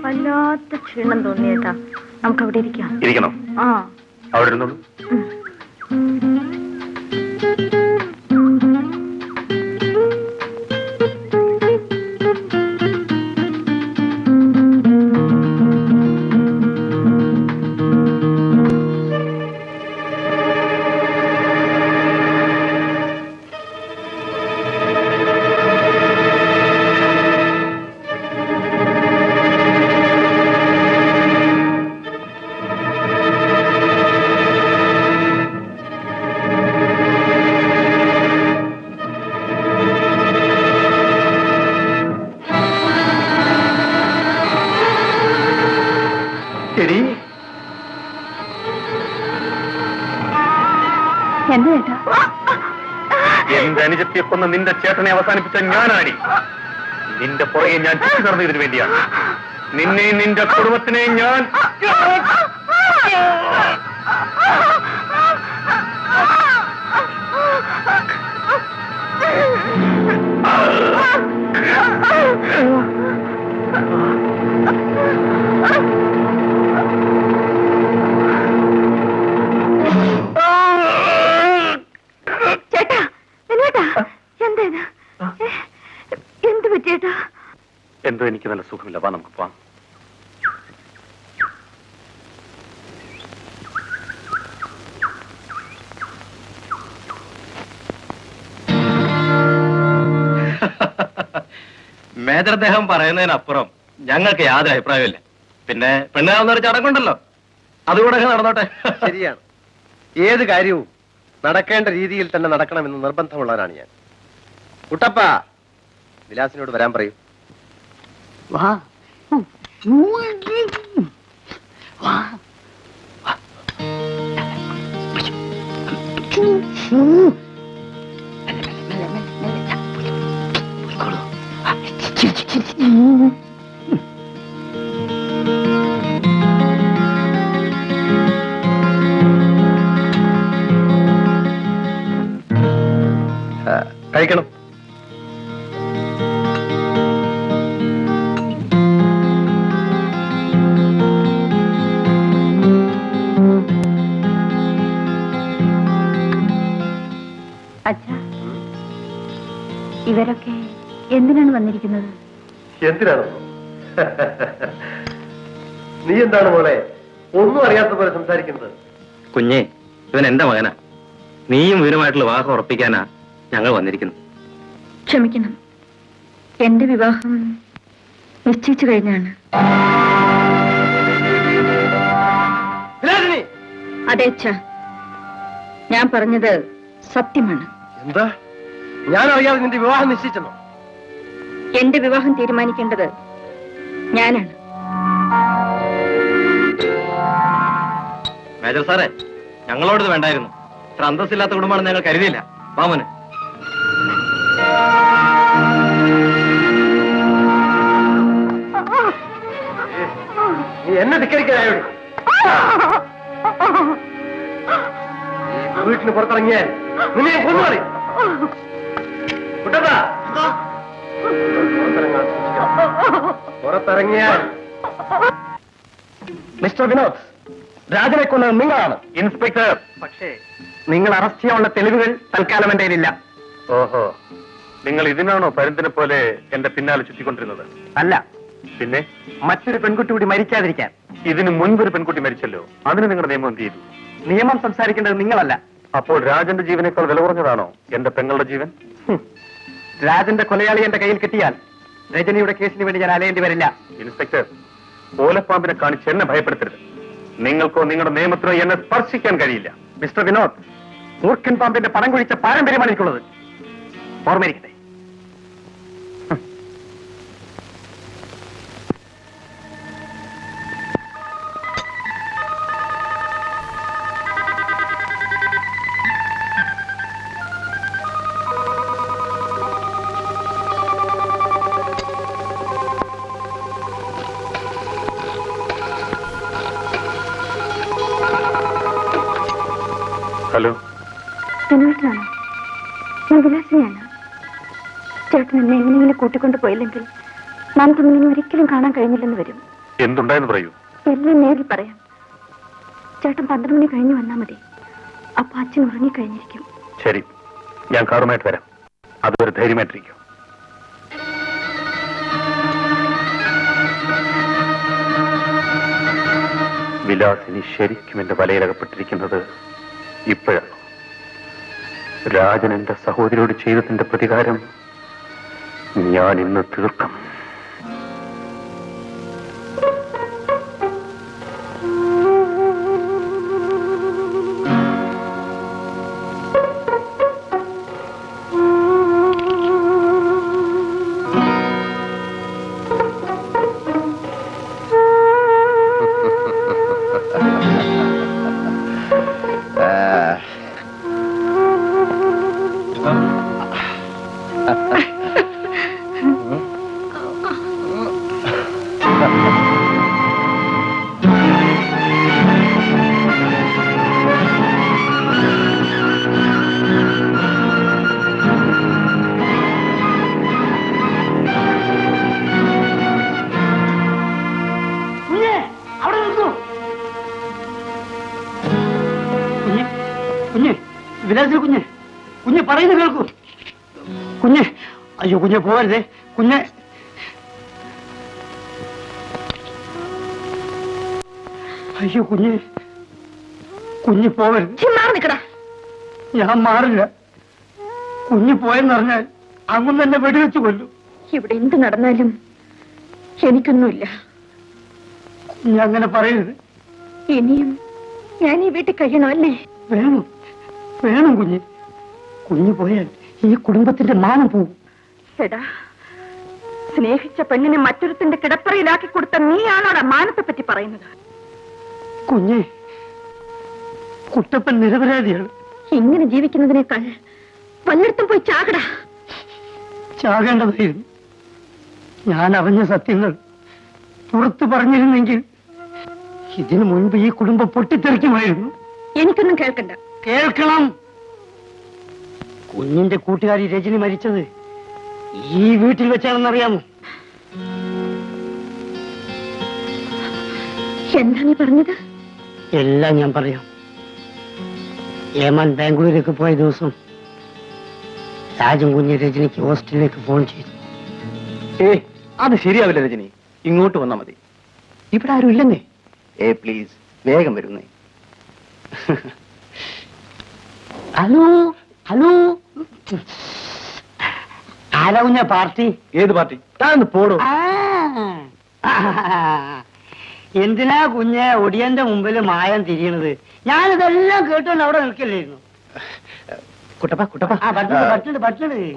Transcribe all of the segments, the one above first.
വല്ലാത്ത ക്ഷീണം തോന്നിയേട്ടാ. നമുക്ക് അവിടെ ഇരിക്കണം. ആ, അവിടെ ഇരുന്നോളൂ. എന്റെ അനുജത്തിയെ കൊന്ന നിന്റെ ചേട്ടനെ അവസാനിപ്പിച്ച ഞാനാടി. നിന്റെ പുറകെ ഞാൻ ചുറ്റി നടന്നതിനു വേണ്ടിയാണ്. നിന്നെയും നിന്റെ കുടുംബത്തിനെയും ഞാൻ എന്തോ എനിക്ക് നല്ല സുഖമില്ല. വാ നമുക്ക് പോവാം. മേജർ അദ്ദേഹം പറയുന്നതിനപ്പുറം ഞങ്ങൾക്ക് യാതൊരു അഭിപ്രായമില്ല. പിന്നെ പെണ്ണാവുന്നൊരു ചടങ്ങുണ്ടല്ലോ, അതുകൂടെ നടന്നോട്ടെ. ശരിയാണ്. ഏത് കാര്യവും നടക്കേണ്ട രീതിയിൽ തന്നെ നടക്കണമെന്ന് നിർബന്ധമുള്ളവരാണ് ഞാൻ. കുട്ടപ്പ, വിലാസിനോട് വരാൻ പറയൂ. വാ വാ കഴിക്കണം. അച്ഛാ, ഇവരൊക്കെ എന്തിനാണ് വന്നിരിക്കുന്നത്? എന്തിനാണ്? നീ എന്താണ് മോളെ ഒന്നും അറിയാത്ത പോലെ സംസാരിക്കുന്നത്? കുഞ്ഞെ, ഇവൻ എന്റെ മകനാ. നീയും ഇവരുമായിട്ടുള്ള വിവാഹം ഉറപ്പിക്കാനാ ഞങ്ങൾ വന്നിരിക്കുന്നത്. ക്ഷമിക്കണം, എന്റെ വിവാഹം നിശ്ചയിച്ചു കഴിഞ്ഞാണ്. അതെ അച്ഛാ, ഞാൻ പറഞ്ഞത് സത്യമാണ്. എന്താ? ഞാൻ അറിയാതെ നിന്റെ വിവാഹം നിശ്ചയിച്ചെന്നോ? എന്റെ വിവാഹം തീരുമാനിക്കേണ്ടത് ഞാനാണ്. മേജർ സാറേ, ഞങ്ങളോടത് വേണ്ടായിരുന്നു. ഇത്ര അന്തസ്സില്ലാത്ത കുടുംബമാണെന്ന് ഞങ്ങൾ കരുതിയില്ല. മാമന് നീ എന്നെ ധിക്കരിക്കാനായോ? വീട്ടിന് പുറത്തിറങ്ങിയാൽ നിന്നെ കൊന്നുകളി. കുട്ടപ്പ, പുറത്തിറങ്ങിയാൽ. മിസ്റ്റർ വിനോദ്, രാജനെ കൊന്നത് നിങ്ങളാണ്. ഇൻസ്പെക്ടർ, പക്ഷേ നിങ്ങൾ അറസ്റ്റ് ചെയ്യാനുള്ള തെളിവുകൾ തൽക്കാലം എന്റെ കയ്യിലില്ല. ഓഹോ, നിങ്ങൾ ഇതിനാണോ പരുന്തിനെ പോലെ എന്റെ പിന്നാലെ ചുറ്റിക്കൊണ്ടിരുന്നത്? അല്ല, പിന്നെ മറ്റൊരു പെൺകുട്ടി കൂടി മരിക്കാതിരിക്കാൻ. ഇതിന് മുൻപൊരു പെൺകുട്ടി മരിച്ചല്ലോ, അതിന് നിങ്ങളുടെ നിയമം എന്ത് ചെയ്തു? നിയമം സംസാരിക്കേണ്ടത് നിങ്ങളല്ല. അപ്പോൾ രാജന്റെ ജീവനേക്കാൾ വില കുറഞ്ഞതാണോ എന്റെ പെങ്ങളുടെ ജീവൻ? രാജന്റെ കൊലയാളി എന്റെ കയ്യിൽ കിട്ടിയാൽ രജനിയുടെ കേസിന് വേണ്ടി ഞാൻ അലയേണ്ടി വരില്ല. ഇൻസ്പെക്ടർ, ഓലപ്പാമ്പിനെ കാണിച്ച് എന്നെ ഭയപ്പെടുത്തരുത്. നിങ്ങൾക്കോ നിങ്ങളുടെ നിയമത്തിനോ എന്നെ സ്പർശിക്കാൻ കഴിയില്ല. മിസ്റ്റർ വിനോദ്, മൂർഖൻ പാമ്പിന്റെ പണം കുഴിച്ച പാരമ്പര്യമാണ് എനിക്കുള്ളത്. ഓർമ്മയിരിക്കട്ടെ. ഹലോ, വിനോദാണോ? ഞാൻ വിലാസിനിയാണ്. ചേട്ടൻ എന്നെ എങ്ങനെയെങ്കിലും കൂട്ടിക്കൊണ്ട് പോയില്ലെങ്കിൽ നാം തമ്മിൽ ഇനി ഒരിക്കലും കാണാൻ കഴിഞ്ഞില്ലെന്ന് വരും. എന്തുണ്ടായെന്ന് പറയൂ. എല്ലാം നേരിൽ പറയാം. ചേട്ടൻ 12 മണി കഴിഞ്ഞ് വന്നാൽ മതി. അപ്പൊ അച്ഛൻ ഉറങ്ങിക്കഴിഞ്ഞിരിക്കും. ശരി, ഞാൻ കാറുമായിട്ട് വരാം. അതൊരു ധൈര്യമായിട്ടിരിക്കും. വിലാസിനി ശരിക്കും എന്റെ വലയിലകപ്പെട്ടിരിക്കുന്നത് ഇപ്പോഴാണ്. രാജൻ എന്റെ സഹോദരിയോട് ചെയ്തതിന്റെ പ്രതികാരം ഞാൻ ഇന്ന് തീർക്കും. വിലാസിൽ കുഞ്ഞ്, കുഞ്ഞ് പറയുന്നത് കേൾക്കൂ. കുഞ്ഞ്, അയ്യോ കുഞ്ഞ് പോവരുതേ. കുഞ്ഞ്, അയ്യോ കുഞ്ഞ്, കുഞ്ഞ് പോവരുത്. ഞാൻ മാറില്ല. കുഞ്ഞ് പോയെന്നറിഞ്ഞാൽ അങ്ങ് തന്നെ വെടിവെച്ച് കൊല്ലും. ഇവിടെ എന്ത് നടന്നാലും എനിക്കൊന്നുമില്ല. കുഞ്ഞ് അങ്ങനെ പറയരുത്. ഇനിയും ഞാൻ ഈ വീട്ടിൽ കഴിയണോ അല്ലേ? വേണം, വേണം കുഞ്ഞ്. കുഞ്ഞ് പോയാൽ ഈ കുടുംബത്തിന്റെ മാനം പോകും. എടാ, സ്നേഹിച്ച പെണ്ണിനെ മറ്റൊരുത്തിന്റെ കിടപ്പറയിലാക്കി കൊടുത്ത നീയാണോടാ മാനത്തെ പറ്റി പറയുന്നത്? കുഞ്ഞ്, കുട്ടപ്പൻ നിരപരാധിയാണ്. ഇങ്ങനെ ജീവിക്കുന്നതിനേക്കാൾ പലയിടത്തും പോയി ചാകടാ. ചാകേണ്ടതായിരുന്നു. ഞാൻ അറിഞ്ഞ സത്യങ്ങൾ പുറത്തു പറഞ്ഞിരുന്നെങ്കിൽ ഇതിനു മുൻപ് ഈ കുടുംബം പൊട്ടിത്തെറിക്കുമായിരുന്നു. എനിക്കൊന്നും കേൾക്കണ്ട. കേൾക്കണം. കുഞ്ഞിന്റെ കൂട്ടുകാരി രജനി മരിച്ചത് ഈ വീട്ടിൽ വെച്ചാണെന്നറിയാമോ? എന്താ നീ പറഞ്ഞത്? എല്ലാം ഞാൻ പറയാം. ഏമാൻ ബാംഗ്ലൂരിലേക്ക് പോയ ദിവസം രാജൻ കുഞ്ഞ് രജനിക്ക് ഹോസ്റ്റലിലേക്ക് ഫോൺ ചെയ്തു. അത് ശരിയാവില്ല രജനി, ഇങ്ങോട്ട് വന്നാ മതി. ഇവിടെ ആരും ഇല്ലെന്നേ. പ്ലീസ് വേഗം വരുന്നേ. ഹലോ ഹലോ, ആരാ കുഞ്ഞ പാർട്ടി? ഏത് പാർട്ടി? താന്ന് പോടോ. എന്തിനാ കുഞ്ഞെ ഒടിയന്റെ മുമ്പിൽ മായം തിരിയണത്? ഞാനിതെല്ലാം കേട്ടോണ്ട് അവിടെ നിൽക്കില്ലായിരുന്നു. കുട്ടപ്പ, കുട്ടപ്പ,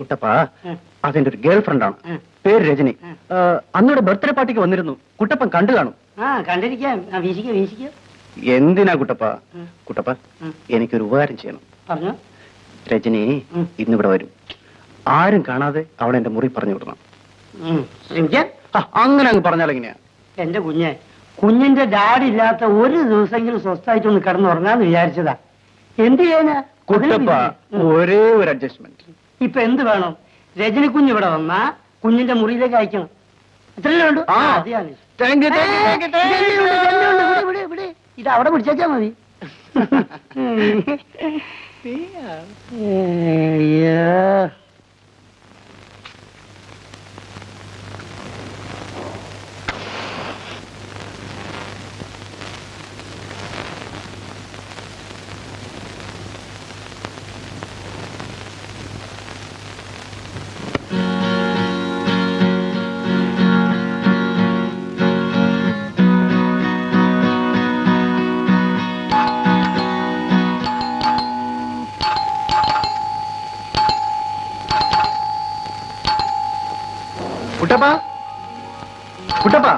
കുട്ടപ്പ, അതെന്റെ ഒരു ഗേൾ ഫ്രണ്ടാണ്. പേര് രജനി. അന്നോടെ ബർത്ത്ഡേ പാർട്ടിക്ക് വന്നിരുന്നു. കുട്ടപ്പൻ കണ്ടു കാണും. കണ്ടിരിക്കാം. വീശിക്കാം. എന്തിനാ കുട്ടപ്പ? കുട്ടപ്പ, എനിക്കൊരു ഉപകാരം ചെയ്യണം. പറഞ്ഞു. രജനി ഇന്നിവിടെ വരും. ആരും കാണാതെ അവളെ എന്റെ മുറി പറഞ്ഞു വിടണം. ശ്രമിക്കാൻ. അങ്ങനെ അങ്ങ് പറഞ്ഞാൽ എങ്ങനെയാ? എന്റെ കുഞ്ഞെ, കുഞ്ഞിന്റെ ഡാഡി ഇല്ലാത്ത ഒരു ദിവസമെങ്കിലും സ്വസ്ഥായിട്ടൊന്ന് കിടന്നുറങ്ങാന്ന് വിചാരിച്ചതാ. എന്ത് ചെയ്യാനാ? കുട്ടപ്പ, ഒരേ ഒരു അഡ്ജസ്റ്റ്മെന്റ്. ഇപ്പൊ എന്ത് വേണം? രജനി കുഞ്ഞ് ഇവിടെ വന്നാ കുഞ്ഞിന്റെ മുറിയിലേക്ക് അയക്കണം. ഇത്രയല്ലേ വേണ്ടു? ഇത് അവിടെ പിടിച്ചാ മതി. കുട്ടപ്പ, കുട്ടപ്പ,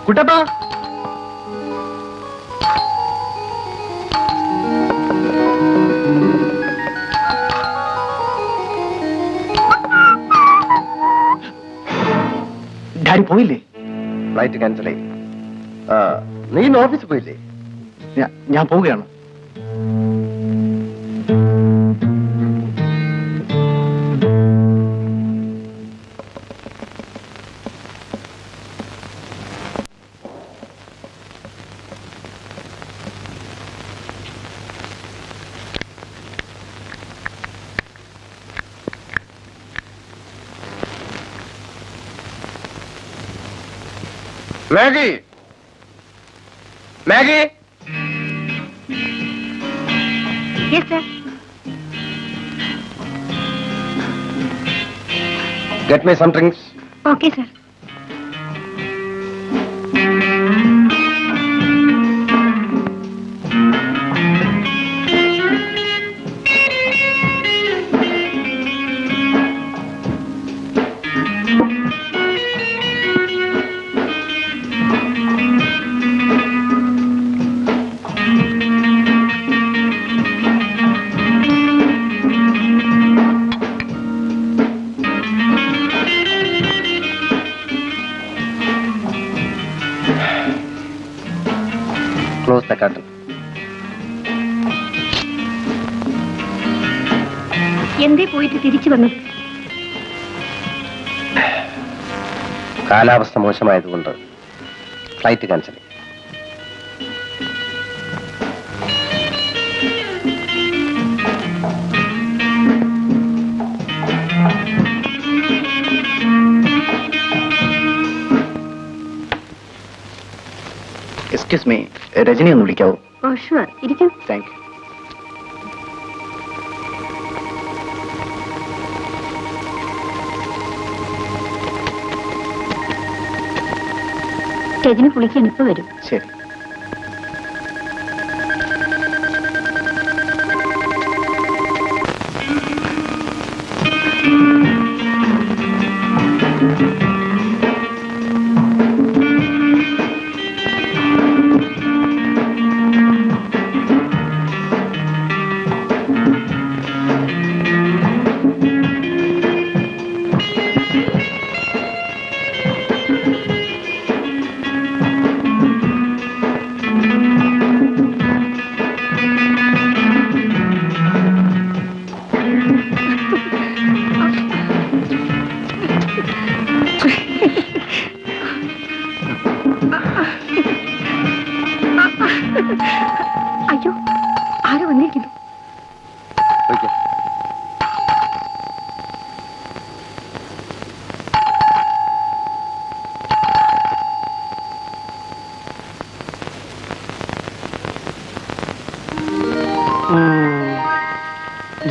കുട്ടപ്പ, ഡാഡി പോയില്ലേ? ഫ്ലൈറ്റ് ക്യാൻസൽ ആയി. നീ ഇന്ന് ഓഫീസിൽ പോയില്ലേ? ഞാൻ പോവുകയാണ്. Maggie Maggie yes sir. Get me some drinks. Okay sir. Close the curtain. എന്തേ പോയിട്ട് തിരിച്ചു വന്നത്? കാലാവസ്ഥ മോശമായതുകൊണ്ട് flight cancel. Excuse me, Rajani ഒന്ന് വിളിക്കാവോ? ഓ ഷുവർ, ഇരിക്കും. Thank you. രജനി കുളിക്കാൻ ഇപ്പൊ വരും. ശരി. അയ്യോ, ആരോ വന്നിരിക്കുന്നു.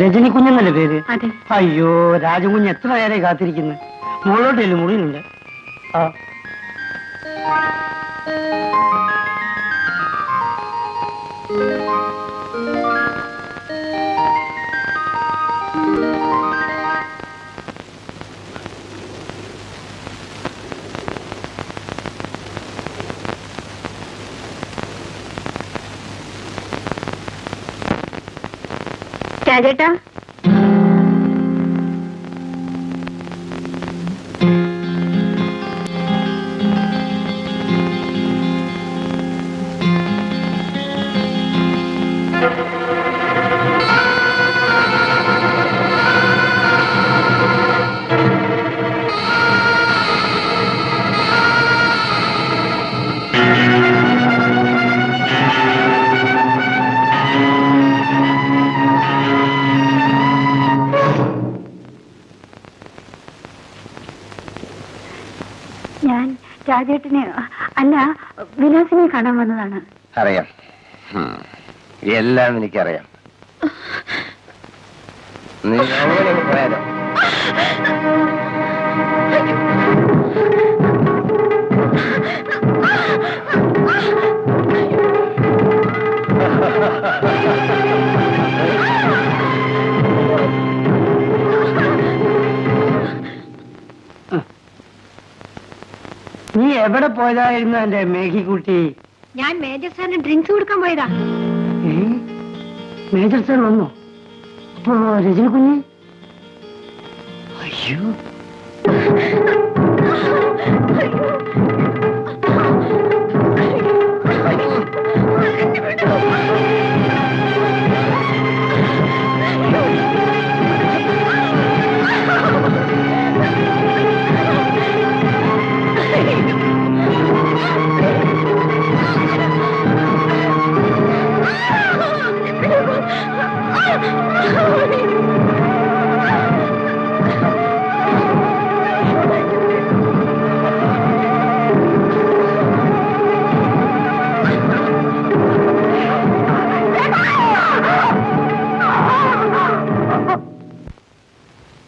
രജനി കുഞ്ഞെന്നല്ലേ പേര്? അതെ. അയ്യോ, രാജകുഞ്ഞ് എത്ര നേരെ കാത്തിരിക്കുന്നു. മുകളിലോട്ടില്ല, മുറിയിലുണ്ട്. ആ രാജേട്ടാ, ഞാൻ രാജേട്ടനെ അല്ല വിലാസിനെ കാണാൻ വന്നതാണ്. അറിയാം, എല്ലാം എനിക്കറിയാം. നീ അങ്ങനെ പോയാലോ? നീ എവിടെ പോയതായിരുന്നു എന്റെ മേഘിക്കുട്ടി? ഞാൻ മേജർ സാറിന് ഡ്രിങ്ക്സ് കൊടുക്കാൻ പോയതാ. മേജർ സാർ വന്നോ? അപ്പോ രജനി കുഞ്ഞ്? അയ്യോ, Oh,